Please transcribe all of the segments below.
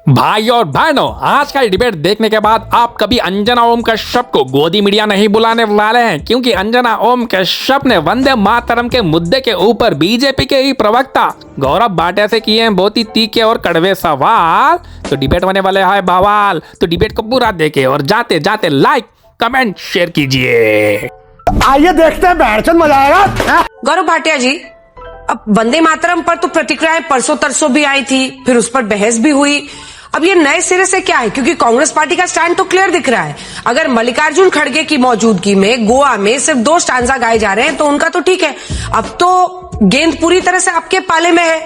भाई और बहनों, आज का डिबेट देखने के बाद आप कभी अंजना ओम कश्यप को गोदी मीडिया नहीं बुलाने वाले हैं, क्योंकि अंजना ओम कश्यप ने वंदे मातरम के मुद्दे के ऊपर बीजेपी के ही प्रवक्ता गौरव भाटिया से किए हैं बहुत ही तीखे और कड़वे सवाल। तो डिबेट होने वाले है बवाल। तो डिबेट को पूरा देखे और जाते जाते लाइक कमेंट शेयर कीजिए। आइए देखते हैं, बैठचंद मजा आएगा। गौरव भाटिया जी, अब वंदे मातरम पर तो प्रतिक्रियाएं परसों तरसों भी आई थी, फिर उस पर बहस भी हुई। अब ये नए सिरे से क्या है? क्योंकि कांग्रेस पार्टी का स्टैंड तो क्लियर दिख रहा है। अगर मल्लिकार्जुन खड़गे की मौजूदगी में गोवा में सिर्फ 2 स्टांजा गाए जा रहे हैं तो उनका तो ठीक है। अब तो गेंद पूरी तरह से आपके पाले में है।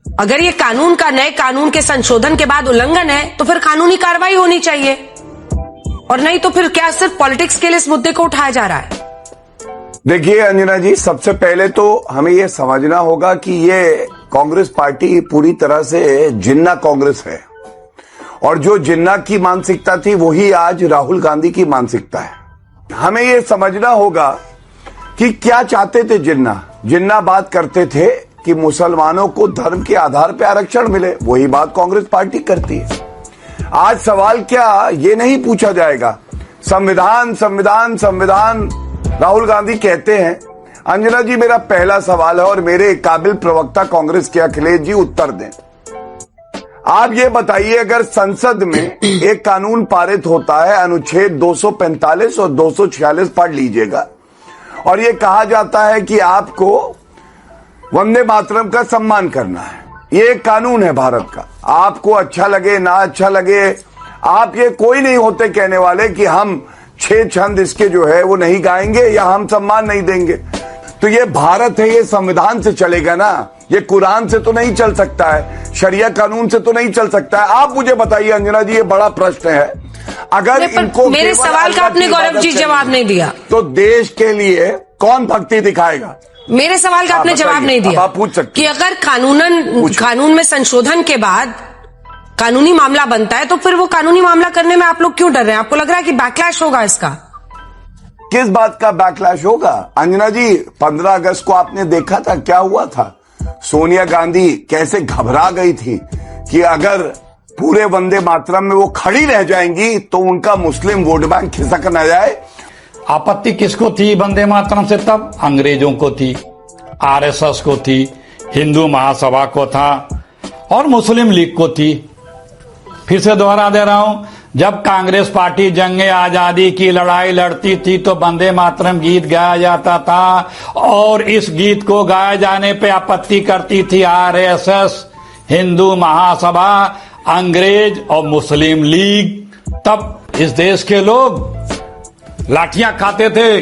अगर ये कानून का नए कानून के संशोधन के बाद उल्लंघन है तो फिर कानूनी कार्रवाई होनी चाहिए, और नहीं तो फिर क्या सिर्फ पॉलिटिक्स के लिए इस मुद्दे को उठाया जा रहा है? देखिए अंजना जी, सबसे पहले तो हमें यह समझना होगा कि ये कांग्रेस पार्टी पूरी तरह से जिन्ना कांग्रेस है, और जो जिन्ना की मानसिकता थी वही आज राहुल गांधी की मानसिकता है। हमें यह समझना होगा कि क्या चाहते थे जिन्ना। जिन्ना बात करते थे कि मुसलमानों को धर्म के आधार पर आरक्षण मिले, वही बात कांग्रेस पार्टी करती है। आज सवाल क्या ये नहीं पूछा जाएगा संविधान संविधान संविधान राहुल गांधी कहते हैं। अंजना जी, मेरा पहला सवाल है और मेरे काबिल प्रवक्ता कांग्रेस के अखिलेश जी उत्तर दें। आप ये बताइए, अगर संसद में एक कानून पारित होता है, अनुच्छेद 245 और 246 पढ़ लीजिएगा, और ये कहा जाता है कि आपको वंदे मातरम का सम्मान करना है। ये एक कानून है भारत का। आपको अच्छा लगे ना अच्छा लगे, आप ये कोई नहीं होते कहने वाले कि हम 6 छंद इसके जो है वो नहीं गाएंगे या हम सम्मान नहीं देंगे। तो ये भारत है, ये संविधान से चलेगा ना, ये कुरान से तो नहीं चल सकता है, शरिया कानून से तो नहीं चल सकता है। आप मुझे बताइए अंजना जी, ये बड़ा प्रश्न है। अगर इनको मेरे सवाल का आपने गौरव जी जवाब नहीं दिया तो देश के लिए कौन भक्ति दिखाएगा? मेरे सवाल का आपने जवाब नहीं दिया। आप पूछ सकते कि अगर कानून में संशोधन के बाद कानूनी मामला बनता है तो फिर वो कानूनी मामला करने में आप लोग क्यों डर रहे हैं? आपको लग रहा है कि बैकलैश होगा इसका? किस बात का बैकलैश होगा? अंजना जी, 15 अगस्त को आपने देखा था क्या हुआ था। सोनिया गांधी कैसे घबरा गई थी कि अगर पूरे वंदे मातरम में वो खड़ी रह जाएंगी तो उनका मुस्लिम वोट बैंक खिसक न जाए। आपत्ति किसको थी वंदे मातरम से? तब अंग्रेजों को थी, आरएसएस को थी, हिंदू महासभा को था और मुस्लिम लीग को थी। फिर से दोहरा दे रहा हूं, जब कांग्रेस पार्टी जंगे आजादी की लड़ाई लड़ती थी तो वंदे मातरम गीत गाया जाता था, और इस गीत को गाए जाने पे आपत्ति करती थी आरएसएस, हिंदू महासभा, अंग्रेज और मुस्लिम लीग। तब इस देश के लोग लाठियां खाते थे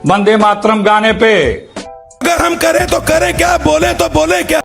वंदे मातरम गाने पे। अगर हम करें तो करें क्या, बोले तो बोले क्या।